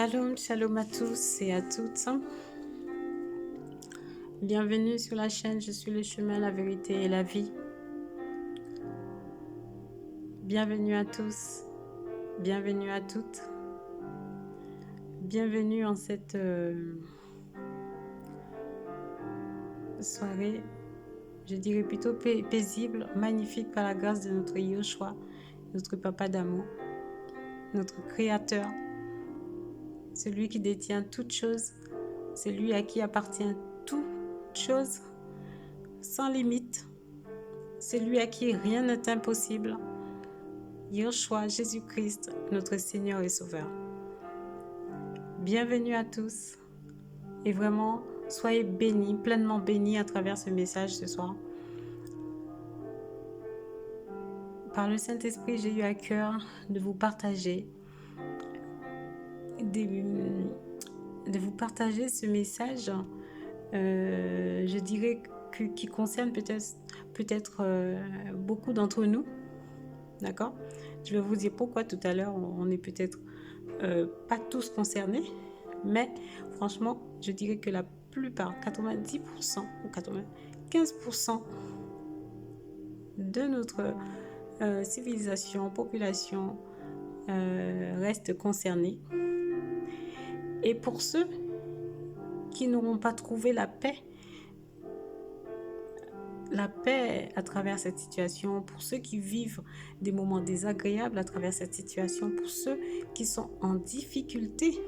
Shalom, shalom à tous et à toutes. Bienvenue sur la chaîne Je suis le chemin, la vérité et la vie. Bienvenue à tous, bienvenue à toutes. Bienvenue en cette soirée, je dirais plutôt paisible, magnifique par la grâce de notre Yoshua, notre Papa d'amour, notre Créateur, celui qui détient toutes choses, celui à qui appartient toutes choses, sans limite, celui à qui rien n'est impossible, Yoshua, Jésus-Christ, notre Seigneur et Sauveur. Bienvenue à tous et vraiment, soyez bénis, pleinement bénis à travers ce message ce soir. Par le Saint-Esprit, j'ai eu à cœur de vous partager ce message, je dirais qui concerne peut-être beaucoup d'entre nous, d'accord? Je vais vous dire pourquoi tout à l'heure, on n'est peut-être pas tous concernés, mais franchement, je dirais que la plupart, 90% ou 95% de notre civilisation, population reste concernée. Et pour ceux qui n'auront pas trouvé la paix à travers cette situation, pour ceux qui vivent des moments désagréables à travers cette situation, pour ceux qui sont en difficulté,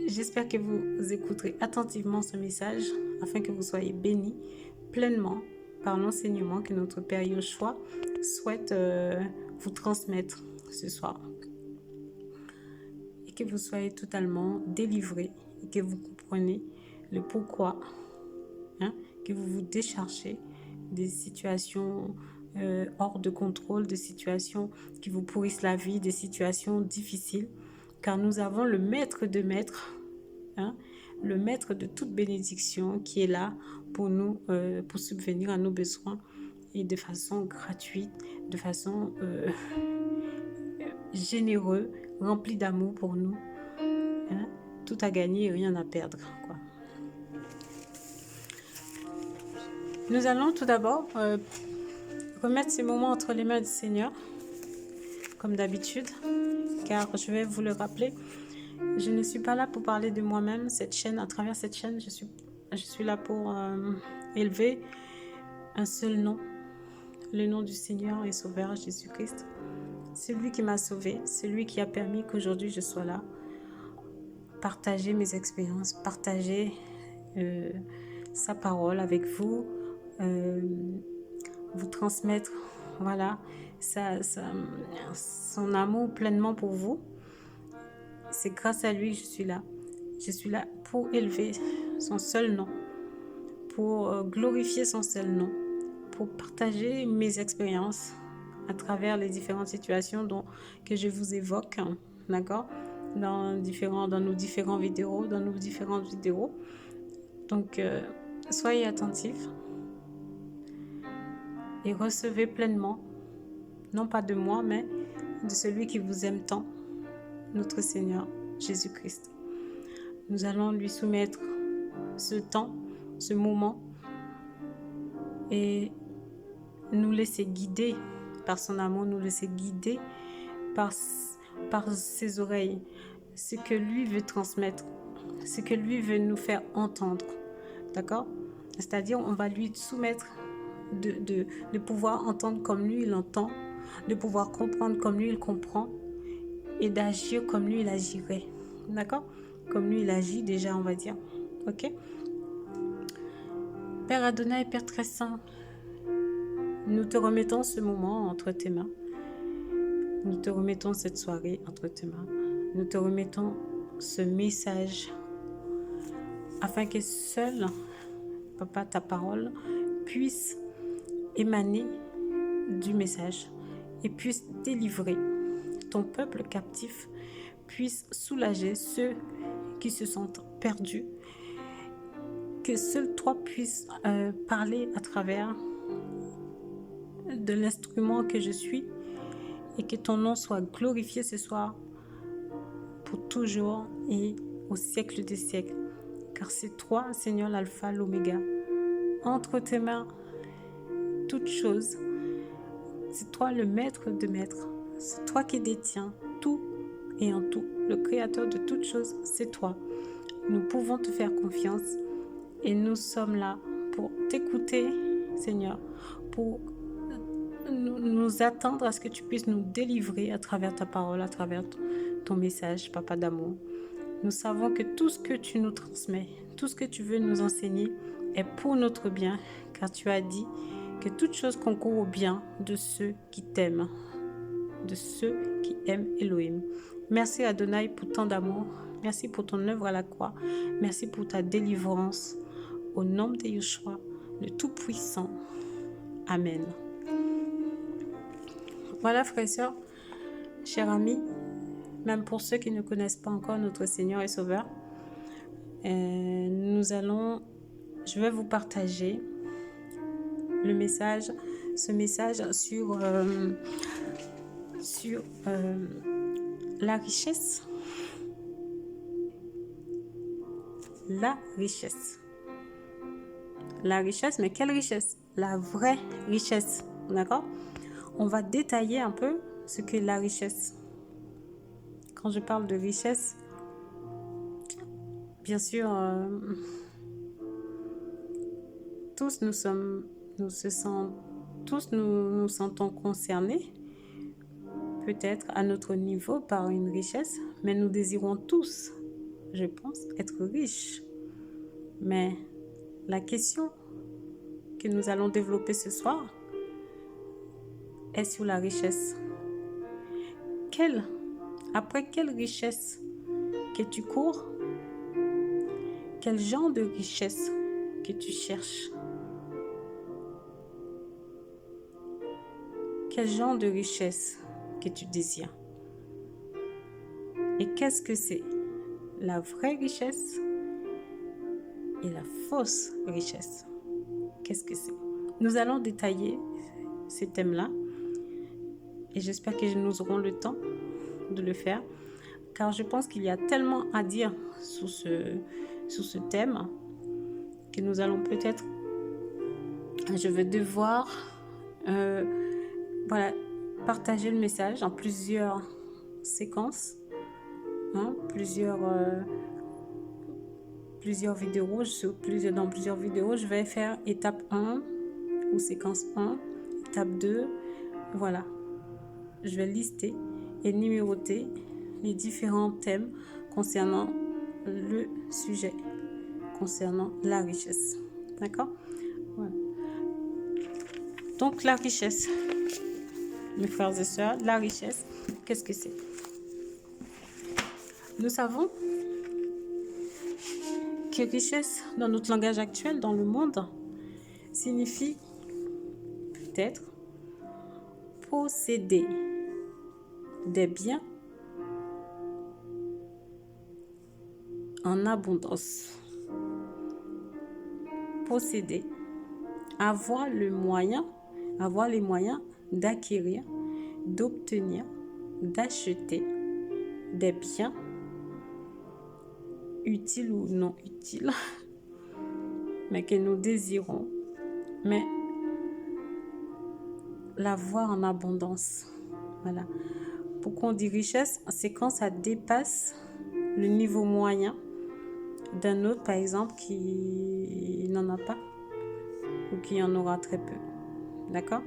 j'espère que vous écouterez attentivement ce message afin que vous soyez bénis pleinement par l'enseignement que notre Père Yoshua souhaite vous transmettre ce soir. Et que vous soyez totalement délivrés et que vous compreniez le pourquoi, que vous vous déchargez des situations hors de contrôle, des situations qui vous pourrissent la vie, des situations difficiles, car nous avons le maître de maîtres, le maître de toute bénédiction qui est là pour nous, pour subvenir à nos besoins et de façon gratuite, de façon généreuse, rempli d'amour pour nous. Tout à gagner et rien à perdre, quoi. Nous allons tout d'abord remettre ces moments entre les mains du Seigneur, comme d'habitude, car je vais vous le rappeler, je ne suis pas là pour parler de moi-même. À travers cette chaîne, je suis là pour élever un seul nom, le nom du Seigneur et Sauveur Jésus-Christ. Celui qui m'a sauvé, celui qui a permis qu'aujourd'hui je sois là, partager mes expériences, partager sa parole avec vous, vous transmettre son amour pleinement pour vous. C'est grâce à lui que je suis là. Je suis là pour élever son seul nom, pour glorifier son seul nom, pour partager mes expériences à travers les différentes situations que je vous évoque, d'accord, dans nos différentes vidéos. Donc, soyez attentifs et recevez pleinement, non pas de moi, mais de celui qui vous aime tant, notre Seigneur Jésus-Christ. Nous allons lui soumettre ce temps, ce moment, et nous laisser guider par son amour, nous laisser guider par ses oreilles, ce que lui veut transmettre, ce que lui veut nous faire entendre, d'accord? C'est-à-dire, on va lui soumettre de pouvoir entendre comme lui il entend, de pouvoir comprendre comme lui il comprend et d'agir comme lui il agirait, d'accord? Comme lui il agit déjà, on va dire, ok? Père Adonai, Père très saint, nous te remettons ce moment entre tes mains. Nous te remettons cette soirée entre tes mains. Nous te remettons ce message afin que seul, Papa, ta parole puisse émaner du message et puisse délivrer ton peuple captif, puisse soulager ceux qui se sentent perdus, que seul toi puisses parler à travers de l'instrument que je suis, et que ton nom soit glorifié ce soir pour toujours et au siècle des siècles. Car c'est toi, Seigneur, l'alpha, l'oméga. Entre tes mains, toutes choses. C'est toi le maître de maîtres. C'est toi qui détiens tout et en tout. Le créateur de toutes choses, c'est toi. Nous pouvons te faire confiance et nous sommes là pour t'écouter, Seigneur, pour nous attendre à ce que tu puisses nous délivrer à travers ta parole, à travers ton message, Papa d'amour. Nous savons que tout ce que tu nous transmets, tout ce que tu veux nous enseigner est pour notre bien, car tu as dit que toute chose concourt au bien de ceux qui t'aiment, de ceux qui aiment Elohim. Merci Adonai pour tant d'amour. Merci pour ton œuvre à la croix. Merci pour ta délivrance. Au nom de Yeshua, le Tout-Puissant. Amen. Voilà, frères et sœurs, chers amis, même pour ceux qui ne connaissent pas encore notre Seigneur et Sauveur, je vais vous partager ce message sur la richesse. La richesse. La richesse, mais quelle richesse? La vraie richesse, d'accord? On va détailler un peu ce qu'est la richesse. Quand je parle de richesse, bien sûr, tous nous sentons concernés, peut-être à notre niveau par une richesse, mais nous désirons tous, je pense, être riches. Mais la question que nous allons développer ce soir est sur la richesse. Après quelle richesse que tu cours? Quel genre de richesse que tu cherches? Quel genre de richesse que tu désires? Et qu'est-ce que c'est? La vraie richesse et la fausse richesse. Qu'est-ce que c'est? Nous allons détailler ces thèmes-là et j'espère que nous aurons le temps de le faire, car je pense qu'il y a tellement à dire sur ce thème que nous allons peut-être, je vais devoir partager le message en plusieurs séquences, plusieurs vidéos. Dans plusieurs vidéos, je vais faire étape 1 ou séquence 1, étape 2, voilà. Je vais lister et numéroter les différents thèmes concernant le sujet, concernant la richesse. D'accord? Voilà. Donc, la richesse, mes frères et sœurs, la richesse, qu'est-ce que c'est? Nous savons que richesse, dans notre langage actuel, dans le monde, signifie peut-être posséder des biens en abondance. Posséder, avoir les moyens d'acquérir, d'obtenir, d'acheter des biens utiles ou non utiles, mais que nous désirons, mais l'avoir en abondance. Voilà. Pourquoi on dit richesse? C'est quand ça dépasse le niveau moyen d'un autre, par exemple, qui n'en a pas ou qui en aura très peu. D'accord?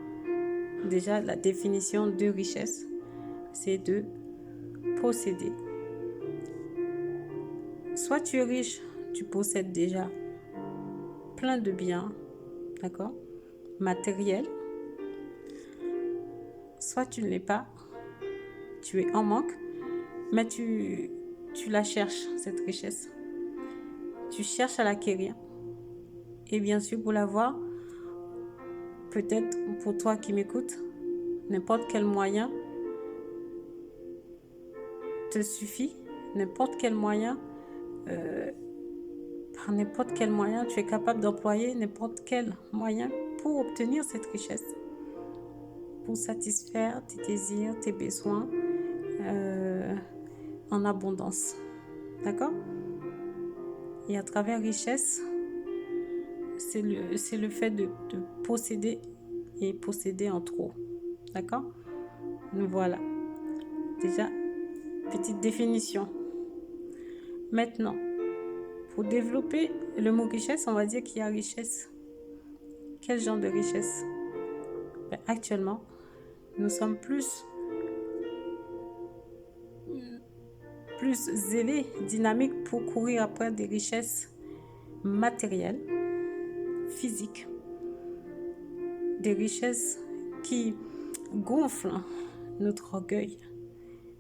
Déjà, la définition de richesse, c'est de posséder. Soit tu es riche, tu possèdes déjà plein de biens, d'accord, matériels. Soit tu ne l'es pas, tu es en manque, mais tu la cherches, cette richesse. Tu cherches à l'acquérir. Et bien sûr, pour l'avoir, peut-être pour toi qui m'écoutes, n'importe quel moyen te suffit, n'importe quel moyen, par n'importe quel moyen, tu es capable d'employer n'importe quel moyen pour obtenir cette richesse. pour satisfaire tes désirs, tes besoins en abondance. D'accord? Et à travers richesse, c'est le fait de posséder et posséder en trop. D'accord? Voilà. Déjà, petite définition. Maintenant, pour développer le mot richesse, on va dire qu'il y a richesse. Quel genre de richesse? Actuellement, nous sommes plus zélés, dynamiques pour courir après des richesses matérielles, physiques, des richesses qui gonflent notre orgueil,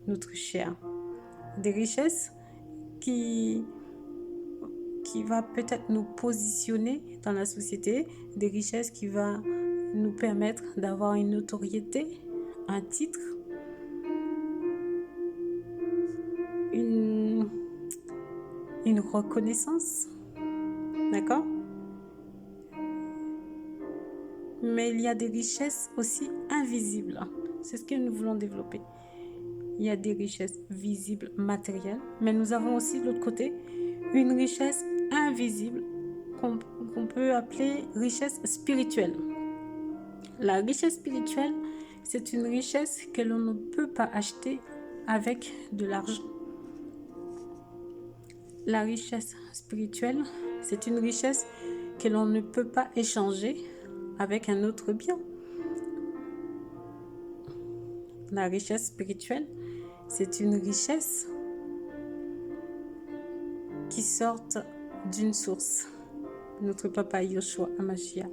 notre chair, des richesses qui va peut-être nous positionner dans la société, des richesses qui va nous permettre d'avoir une notoriété, un titre, une reconnaissance, d'accord? Mais il y a des richesses aussi invisibles. C'est ce que nous voulons développer. Il y a des richesses visibles, matérielles, mais nous avons aussi de l'autre côté une richesse invisible qu'on peut appeler richesse spirituelle. La richesse spirituelle, c'est une richesse que l'on ne peut pas acheter avec de l'argent. La richesse spirituelle, c'est une richesse que l'on ne peut pas échanger avec un autre bien. La richesse spirituelle, c'est une richesse qui sort d'une source, notre papa Yoshua Hamashiach.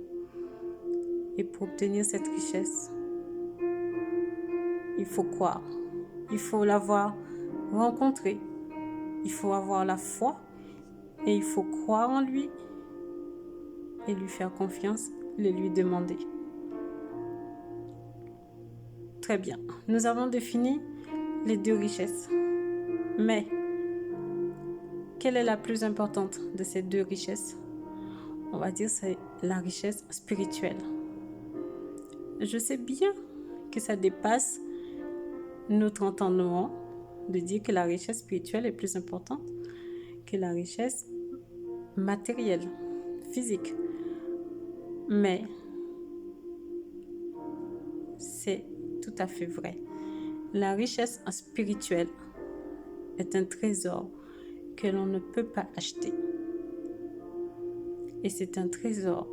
Et pour obtenir cette richesse, il faut croire, il faut l'avoir rencontré, il faut avoir la foi et il faut croire en lui et lui faire confiance, le lui demander. Très bien, nous avons défini les deux richesses, mais quelle est la plus importante de ces deux richesses? On va dire c'est la richesse spirituelle. Je sais bien que ça dépasse notre entendement de dire que la richesse spirituelle est plus importante que la richesse matérielle, physique. Mais c'est tout à fait vrai. La richesse spirituelle est un trésor que l'on ne peut pas acheter. Et c'est un trésor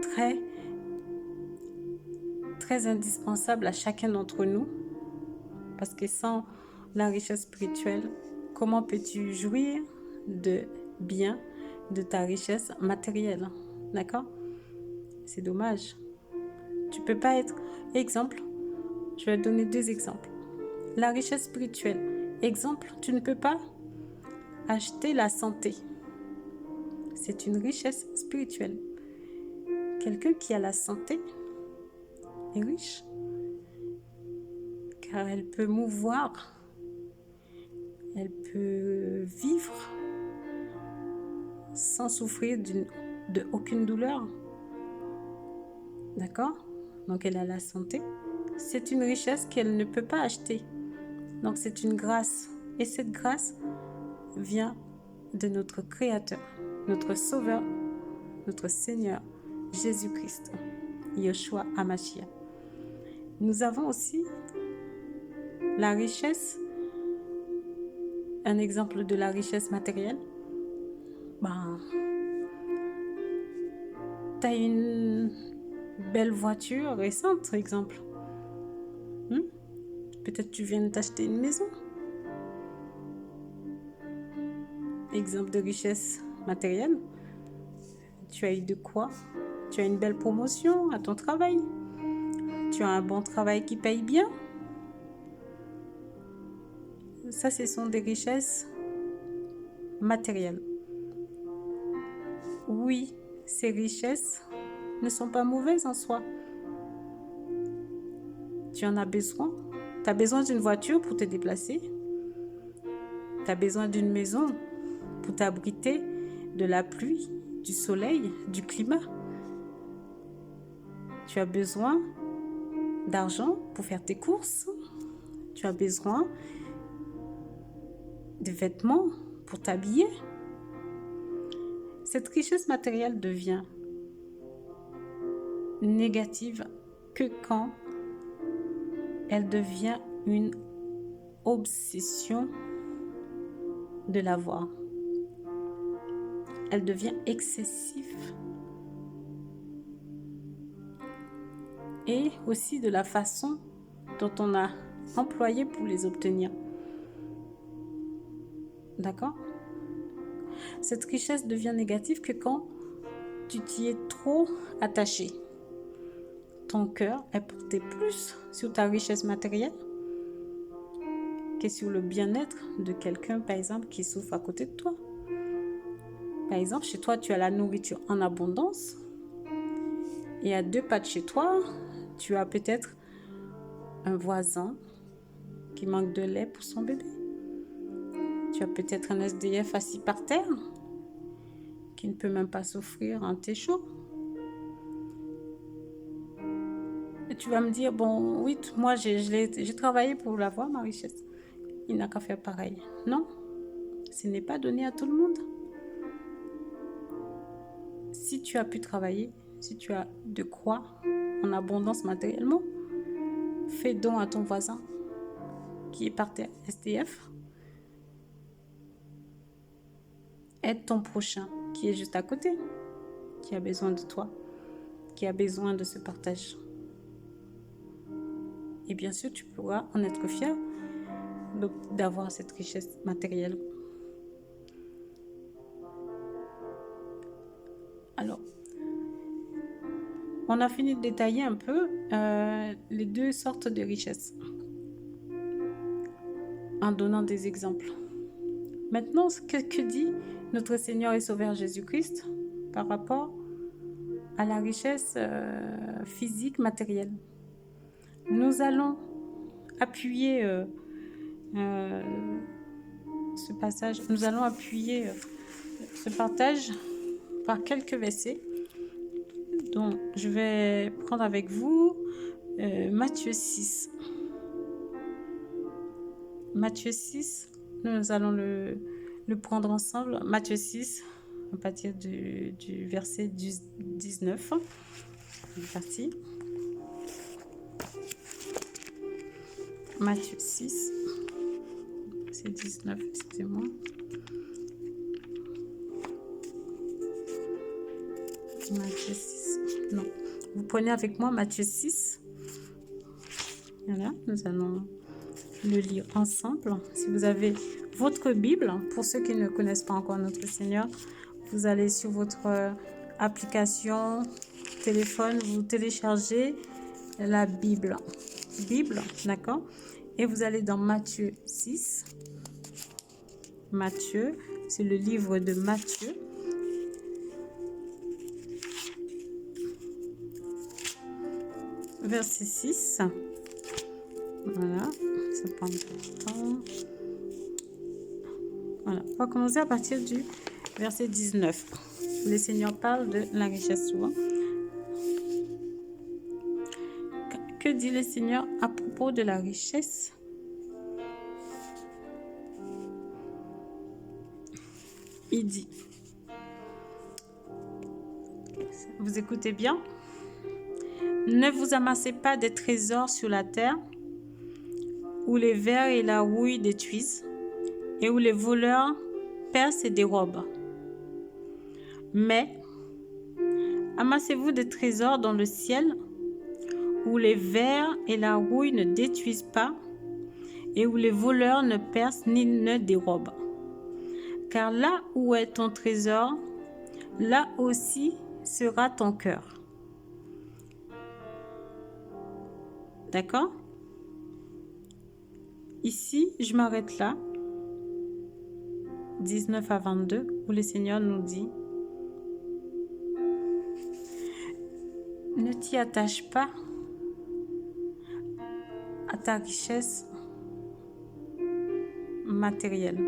très, très indispensable à chacun d'entre nous. Parce que sans la richesse spirituelle, comment peux-tu jouir de bien de ta richesse matérielle? D'accord? C'est dommage. Tu peux pas être... Exemple, je vais donner deux exemples. La richesse spirituelle. Exemple, tu ne peux pas acheter la santé. C'est une richesse spirituelle. Quelqu'un qui a la santé est riche. Car elle peut mouvoir, elle peut vivre sans souffrir de aucune douleur. D'accord? Donc elle a la santé. C'est une richesse qu'elle ne peut pas acheter. Donc c'est une grâce. Et cette grâce vient de notre Créateur, notre Sauveur, notre Seigneur, Jésus-Christ, Yoshua Hamashiach. Nous avons aussi la richesse, un exemple de la richesse matérielle. Tu as une belle voiture récente, exemple. Peut-être tu viens de t'acheter une maison. Exemple de richesse matérielle. Tu as eu de quoi? Tu as une belle promotion à ton travail. Tu as un bon travail qui paye bien. Ça, ce sont des richesses matérielles. Oui, ces richesses ne sont pas mauvaises en soi. Tu en as besoin. Tu as besoin d'une voiture pour te déplacer. Tu as besoin d'une maison pour t'abriter de la pluie, du soleil, du climat. Tu as besoin d'argent pour faire tes courses. Tu as besoin de vêtements pour t'habiller. Cette richesse matérielle devient négative que quand elle devient une obsession de l'avoir. Elle devient excessive. Et aussi de la façon dont on a employé pour les obtenir. D'accord? Cette richesse devient négative que quand tu t'y es trop attaché. Ton cœur est porté plus sur ta richesse matérielle que sur le bien-être de quelqu'un, par exemple, qui souffre à côté de toi. Par exemple, chez toi, tu as la nourriture en abondance. Et à 2 pas de chez toi, tu as peut-être un voisin qui manque de lait pour son bébé. Tu as peut-être un SDF assis par terre qui ne peut même pas s'offrir un thé chaud. Et tu vas me dire, bon, oui, moi, j'ai travaillé pour l'avoir, ma richesse. Il n'a qu'à faire pareil. Non, ce n'est pas donné à tout le monde. Si tu as pu travailler, si tu as de quoi en abondance matériellement, fais don à ton voisin qui est par terre SDF. Aide ton prochain qui est juste à côté, qui a besoin de toi, qui a besoin de ce partage. Et bien sûr, tu pourras en être fier d'avoir cette richesse matérielle. Alors, on a fini de détailler un peu les 2 sortes de richesses en donnant des exemples. Maintenant, que dit notre Seigneur et Sauveur Jésus-Christ par rapport à la richesse physique, matérielle? Nous allons appuyer ce passage, nous allons appuyer ce partage par quelques versets. Donc, je vais prendre avec vous Matthieu 6. Matthieu 6, nous allons le prendre ensemble. Matthieu 6, à partir du verset 19. C'est parti. Matthieu 6, verset 19, excusez-moi. Matthieu 6, non. Vous prenez avec moi Matthieu 6. Voilà, nous allons le lire ensemble. Si vous avez votre Bible, pour ceux qui ne connaissent pas encore notre Seigneur, vous allez sur votre application téléphone, vous téléchargez la Bible, d'accord? Et vous allez dans Matthieu 6. Matthieu, c'est le livre de Matthieu. Verset 6. Voilà, ça prend du temps. Voilà, on va commencer à partir du verset 19. Le Seigneur parle de la richesse souvent. Que dit le Seigneur à propos de la richesse? Il dit, vous écoutez bien? Ne vous amassez pas des trésors sur la terre, où les vers et la rouille détruisent, et où les voleurs percent et dérobent. Mais amassez-vous des trésors dans le ciel, où les vers et la rouille ne détruisent pas, et où les voleurs ne percent ni ne dérobent. Car là où est ton trésor, là aussi sera ton cœur. D'accord? Ici, je m'arrête là. 19 à 22, où le Seigneur nous dit, ne t'y attache pas à ta richesse matérielle.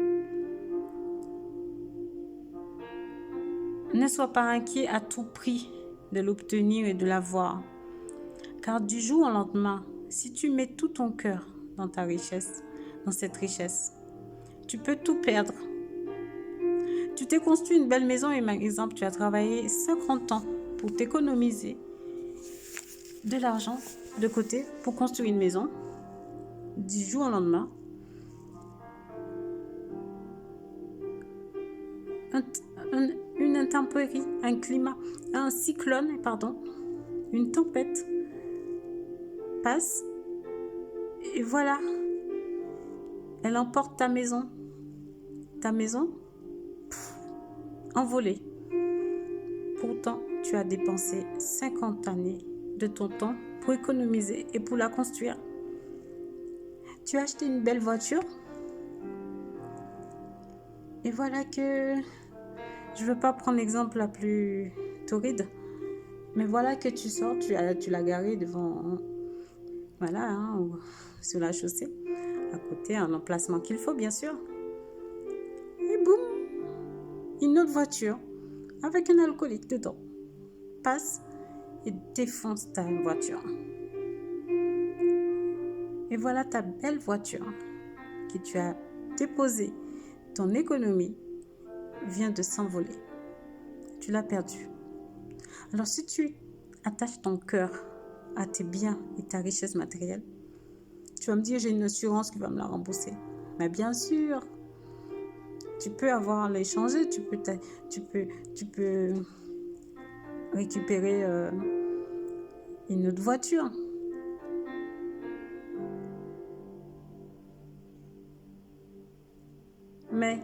Ne sois pas inquiet à tout prix de l'obtenir et de l'avoir. Car du jour au lendemain, si tu mets tout ton cœur dans ta richesse, dans cette richesse, tu peux tout perdre. Tu t'es construit une belle maison et par exemple, tu as travaillé 50 ans pour t'économiser de l'argent de côté pour construire une maison. Du jour au lendemain, une intempérie, un climat, un cyclone, une tempête passe et voilà, elle emporte ta maison. Ta maison, envolée. Pourtant, tu as dépensé 50 années de ton temps pour économiser et pour la construire. Tu as acheté une belle voiture et voilà que, je ne veux pas prendre l'exemple la plus torride, mais voilà que tu sors, tu l'as garée devant, voilà, sur la chaussée, à côté, un emplacement qu'il faut bien sûr. Et boum, une autre voiture avec un alcoolique dedans passe et défonce ta voiture. Et voilà ta belle voiture que tu as déposée, ton économie vient de s'envoler. Tu l'as perdue. Alors si tu attaches ton cœur à tes biens et ta richesse matérielle, tu vas me dire j'ai une assurance qui va me la rembourser. Mais bien sûr, tu peux avoir l'échanger, tu peux récupérer une autre voiture. Mais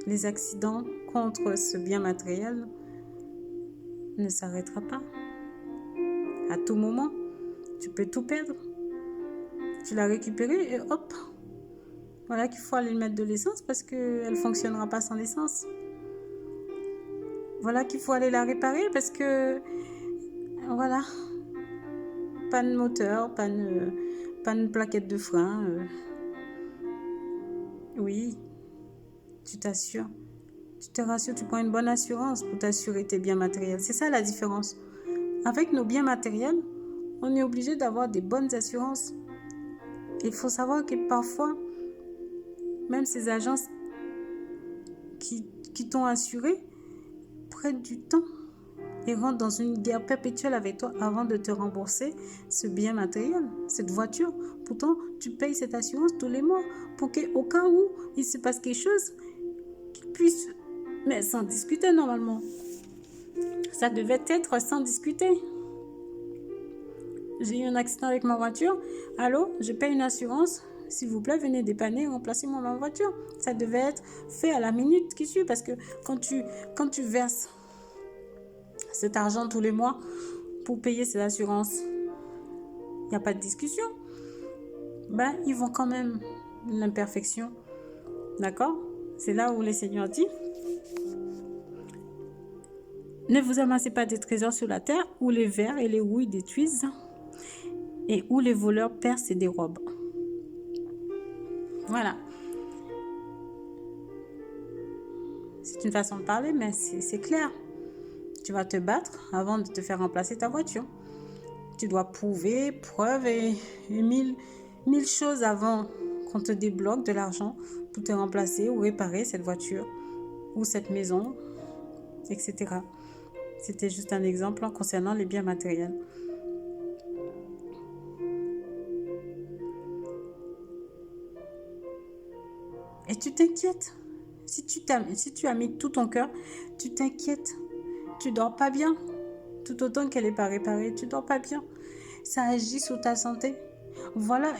les accidents contre ce bien matériel ne s'arrêtera pas. À tout moment, tu peux tout perdre. Tu l'as récupéré et hop, voilà qu'il faut aller mettre de l'essence parce qu'elle ne fonctionnera pas sans l'essence. Voilà qu'il faut aller la réparer parce que, voilà, panne moteur, panne plaquette de frein. Oui, tu t'assures. Tu te rassures, tu prends une bonne assurance pour t'assurer tes biens matériels. C'est ça la différence. Avec nos biens matériels, on est obligé d'avoir des bonnes assurances. Il faut savoir que parfois, même ces agences qui t'ont assuré prennent du temps et rentrent dans une guerre perpétuelle avec toi avant de te rembourser ce bien matériel, cette voiture. Pourtant, tu payes cette assurance tous les mois pour qu'au cas où il se passe quelque chose, qu'ils puissent, mais sans discuter normalement. Ça devait être sans discuter. J'ai eu un accident avec ma voiture. Allô, je paye une assurance. S'il vous plaît, venez dépanner et remplacer ma voiture. Ça devait être fait à la minute qui suit parce que quand tu verses cet argent tous les mois pour payer cette assurance, il n'y a pas de discussion. Ben, ils vont quand même l'imperfection. D'accord? C'est là où le Seigneur dit: ne vous amassez pas des trésors sur la terre où les vers et les houilles détruisent et où les voleurs percent et dérobent. Voilà. C'est une façon de parler, mais c'est clair. Tu vas te battre avant de te faire remplacer ta voiture. Tu dois prouver, preuve et mille choses avant qu'on te débloque de l'argent pour te remplacer ou réparer cette voiture ou cette maison, etc. C'était juste un exemple concernant les biens matériels. Et tu t'inquiètes. Si tu as mis tout ton cœur, tu t'inquiètes. Tu dors pas bien. Tout autant qu'elle n'est pas réparée, tu dors pas bien. Ça agit sur ta santé. Voilà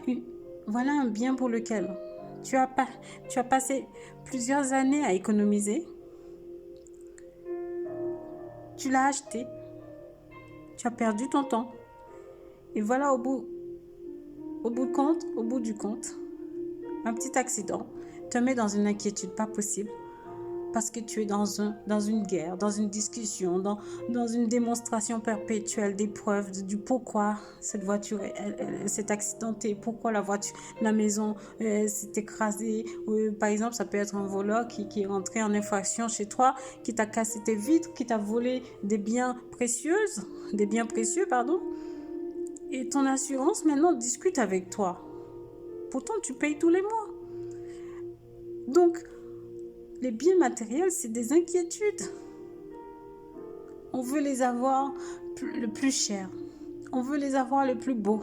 un bien pour lequel tu as passé plusieurs années à économiser. Tu l'as acheté. Tu as perdu ton temps. Et voilà, au bout du compte, un petit accident te met dans une inquiétude pas possible. parce que tu es dans une guerre, dans une discussion, dans une démonstration perpétuelle des preuves du pourquoi cette voiture s'est accidentée, pourquoi la maison s'est écrasée. Par exemple, ça peut être un voleur qui est rentré en infraction chez toi, qui t'a cassé tes vitres, qui t'a volé des biens précieux, pardon. Et ton assurance maintenant discute avec toi. Pourtant, tu payes tous les mois. Donc, les biens matériels, c'est des inquiétudes. On veut les avoir le plus cher. On veut les avoir le plus beau.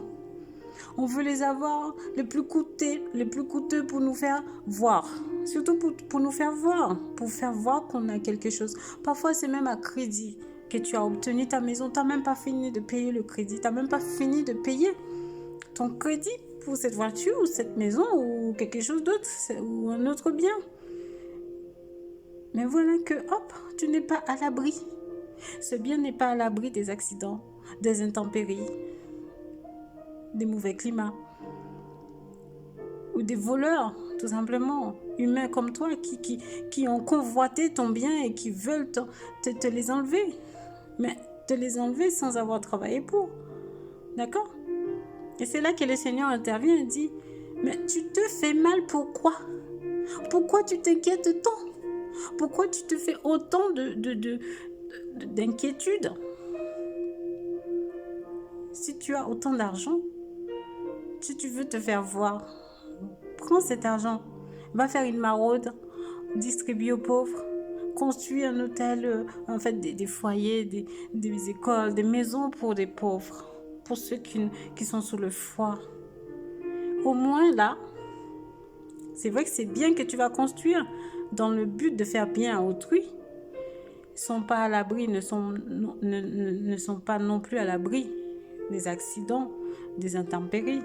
On veut les avoir les plus coûteux pour nous faire voir. Surtout pour nous faire voir. Pour faire voir qu'on a quelque chose. Parfois, c'est même à crédit que tu as obtenu ta maison. Tu n'as même pas fini de payer le crédit. Tu n'as même pas fini de payer ton crédit pour cette voiture ou cette maison ou quelque chose d'autre ou un autre bien. Mais voilà que, hop, tu n'es pas à l'abri. Ce bien n'est pas à l'abri des accidents, des intempéries, des mauvais climats ou des voleurs, tout simplement, humains comme toi, qui ont convoité ton bien et qui veulent te les enlever. Mais te les enlever sans avoir travaillé pour. D'accord? Et c'est là que le Seigneur intervient et dit, mais tu te fais mal, pourquoi? Pourquoi tu t'inquiètes tant? Pourquoi tu te fais autant d'inquiétude? Si tu as autant d'argent, si tu veux te faire voir, prends cet argent, va faire une maraude, distribue aux pauvres, construis un hôtel, en fait des foyers, des écoles, des maisons pour des pauvres, pour ceux qui sont sous le froid. Au moins là, c'est vrai que c'est bien que tu vas construire dans le but de faire bien à autrui. Ils ne sont pas à l'abri, ne sont pas non plus à l'abri des accidents, des intempéries,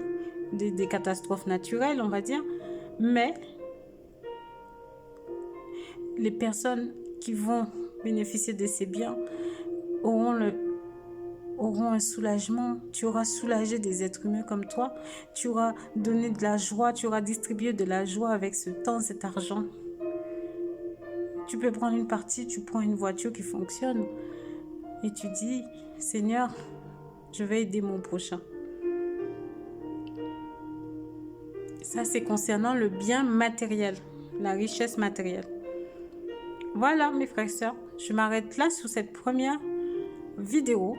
des catastrophes naturelles, on va dire. Mais les personnes qui vont bénéficier de ces biens auront un soulagement. Tu auras soulagé des êtres humains comme toi. Tu auras donné de la joie, tu auras distribué de la joie avec ce temps, cet argent. Tu peux prendre une partie, tu prends une voiture qui fonctionne et tu dis, Seigneur, je vais aider mon prochain. Ça, c'est concernant le bien matériel, la richesse matérielle. Voilà, mes frères et sœurs, je m'arrête là sur cette première vidéo.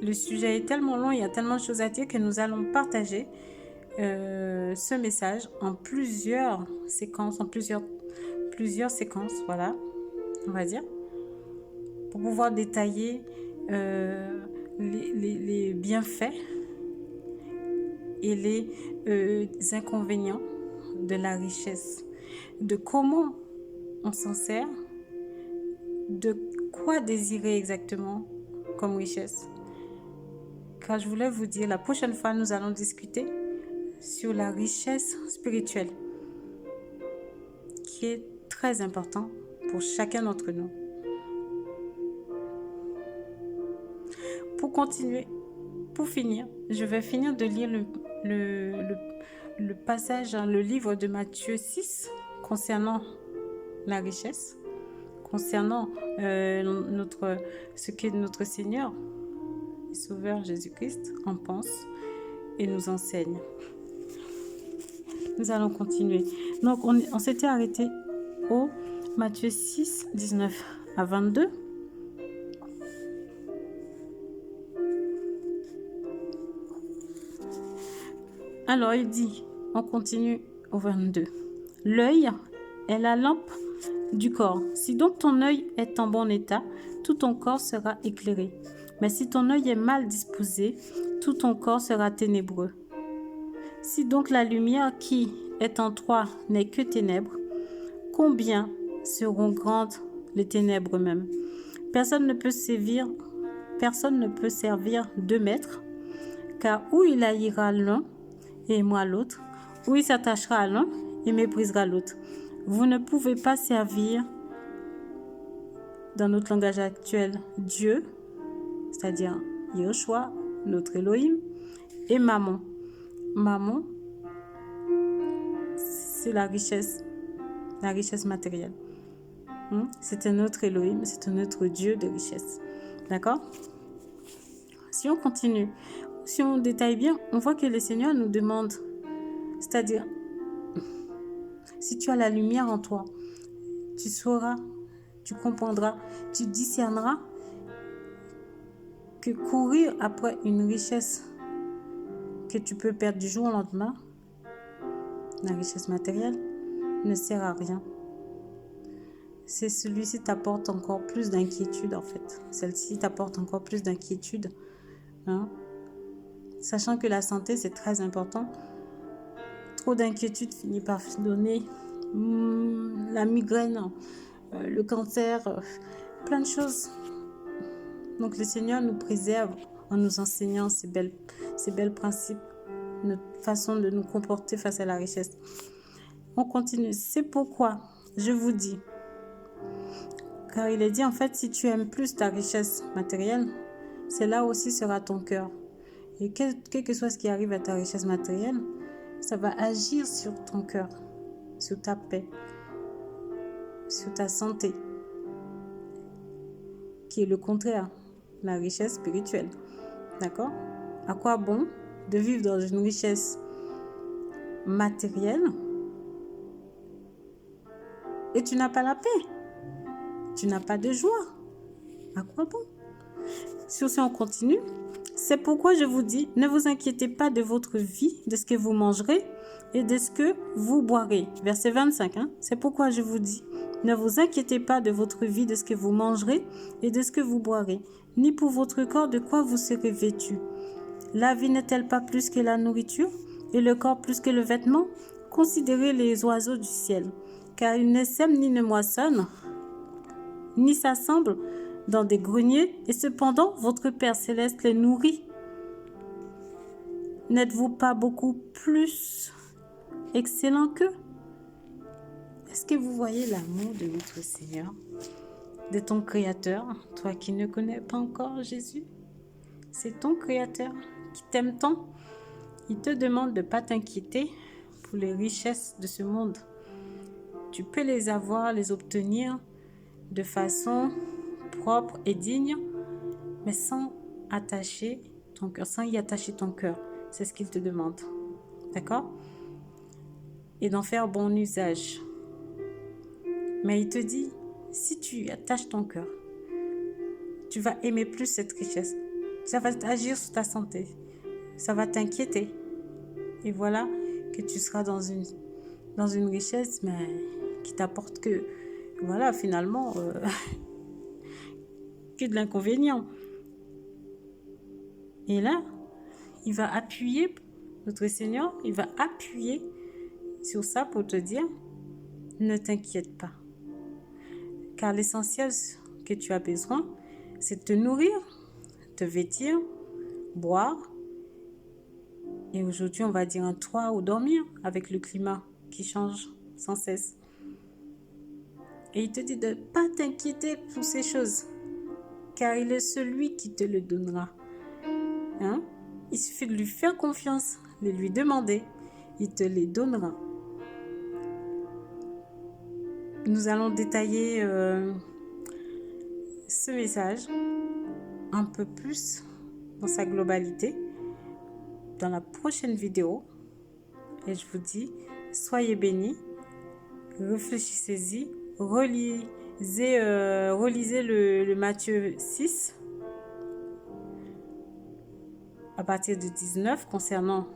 Le sujet est tellement long, il y a tellement de choses à dire que nous allons partager ce message en plusieurs séquences, voilà, on va dire, pour pouvoir détailler les bienfaits et les inconvénients de la richesse, de comment on s'en sert, de quoi désirer exactement comme richesse. Car je voulais vous dire, la prochaine fois, nous allons discuter sur la richesse spirituelle, qui est très important pour chacun d'entre nous. Pour continuer, pour finir, je vais finir de lire le passage dans le livre de Matthieu 6 concernant la richesse, concernant ce que notre Seigneur et Sauveur Jésus-Christ en pense et nous enseigne. Nous allons continuer. Donc, on s'était arrêté au Matthieu 6, 19 à 22. Alors, il dit, on continue au 22. L'œil est la lampe du corps. Si donc ton œil est en bon état, tout ton corps sera éclairé. Mais si ton œil est mal disposé, tout ton corps sera ténébreux. Si donc la lumière qui est en toi n'est que ténèbres, combien seront grandes les ténèbres même? Personne ne peut servir 2 maîtres, car ou il haïra l'un et aimera l'autre, ou il s'attachera à l'un et méprisera l'autre. Vous ne pouvez pas servir, dans notre langage actuel, Dieu, c'est-à-dire Yahushua, notre Elohim, et Mammon. Mammon, c'est la richesse matérielle. C'est un autre Elohim, c'est un autre Dieu de richesse. D'accord? Si on continue, si on détaille bien, on voit que le Seigneur nous demande, c'est-à-dire, si tu as la lumière en toi, tu sauras, tu comprendras, tu discerneras que courir après une richesse que tu peux perdre du jour au lendemain, la richesse matérielle, ne sert à rien. C'est celui-ci t'apporte encore plus d'inquiétude en fait. Celle-ci t'apporte encore plus d'inquiétude. Sachant que la santé, c'est très important. Trop d'inquiétude finit par donner la migraine, le cancer, plein de choses. Donc le Seigneur nous préserve en nous enseignant ces belles principes, notre façon de nous comporter face à la richesse. On continue. C'est pourquoi je vous dis, car il est dit en fait, si tu aimes plus ta richesse matérielle, c'est là aussi sera ton cœur. Et quel que soit ce qui arrive à ta richesse matérielle, ça va agir sur ton cœur, sur ta paix, sur ta santé, qui est le contraire, la richesse spirituelle. D'accord? À quoi bon de vivre dans une richesse matérielle et tu n'as pas la paix? Tu n'as pas de joie. À quoi bon? Si on continue, c'est pourquoi je vous dis, ne vous inquiétez pas de votre vie, de ce que vous mangerez et de ce que vous boirez. Verset 25, c'est pourquoi je vous dis, ne vous inquiétez pas de votre vie, de ce que vous mangerez et de ce que vous boirez, ni pour votre corps de quoi vous serez vêtu. La vie n'est-elle pas plus que la nourriture et le corps plus que le vêtement? Considérez les oiseaux du ciel, car ils ne sèment ni ne moissonnent, ni s'assemblent dans des greniers, et cependant votre Père céleste les nourrit. N'êtes-vous pas beaucoup plus excellent qu'eux? Est-ce que vous voyez l'amour de notre Seigneur, de ton Créateur, toi qui ne connais pas encore Jésus? C'est ton Créateur qui t'aime tant. Il te demande de ne pas t'inquiéter pour les richesses de ce monde. Tu peux les avoir, les obtenir de façon propre et digne, mais sans attacher ton cœur, sans y attacher ton cœur. C'est ce qu'il te demande. D'accord? Et d'en faire bon usage. Mais il te dit, si tu attaches ton cœur, tu vas aimer plus cette richesse. Ça va agir sur ta santé. Ça va t'inquiéter. Et voilà que tu seras dans une richesse, mais qui t'apporte que, voilà, finalement, que de l'inconvénient. Et là, il va appuyer, notre Seigneur, il va appuyer sur ça pour te dire, ne t'inquiète pas. Car l'essentiel que tu as besoin, c'est de te nourrir, te vêtir, boire. Et aujourd'hui, on va dire un toit ou dormir avec le climat qui change sans cesse. Et il te dit de ne pas t'inquiéter pour ces choses, car il est celui qui te le donnera. Il suffit de lui faire confiance, de lui demander, il te les donnera. Nous allons détailler ce message un peu plus dans sa globalité dans la prochaine vidéo. Et je vous dis, soyez bénis, réfléchissez-y, relisez le Matthieu 6 à partir de 19 concernant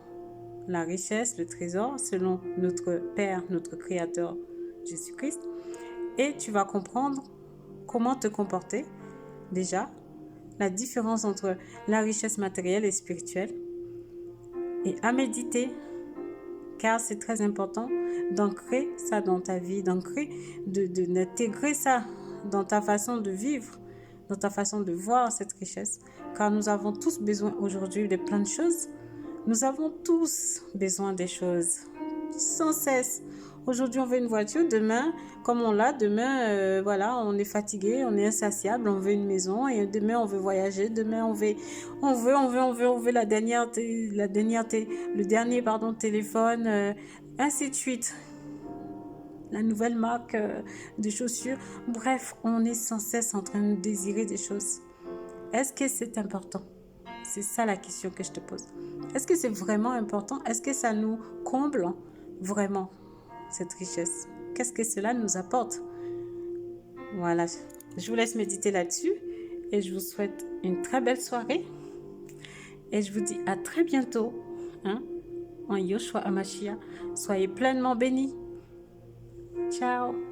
la richesse, le trésor, selon notre Père, notre Créateur Jésus-Christ. Et tu vas comprendre comment te comporter, déjà, la différence entre la richesse matérielle et spirituelle. Et à méditer, car c'est très important d'ancrer ça dans ta vie, d'intégrer ça dans ta façon de vivre, dans ta façon de voir cette richesse. Car nous avons tous besoin aujourd'hui de plein de choses. Nous avons tous besoin des choses, sans cesse. Aujourd'hui, on veut une voiture, demain, comme on l'a, demain, voilà, on est fatigué, on est insatiable, on veut une maison, et demain, on veut voyager, demain, on veut le dernier téléphone, ainsi de suite. la nouvelle marque de chaussures. Bref, on est sans cesse en train de désirer des choses. Est-ce que c'est important? C'est ça la question que je te pose. Est-ce que c'est vraiment important? Est-ce que ça nous comble vraiment cette richesse? Qu'est-ce que cela nous apporte? Voilà, je vous laisse méditer là-dessus et je vous souhaite une très belle soirée. Et je vous dis à très bientôt, en Yoshua HaMashiach. Soyez pleinement bénis. Ciao.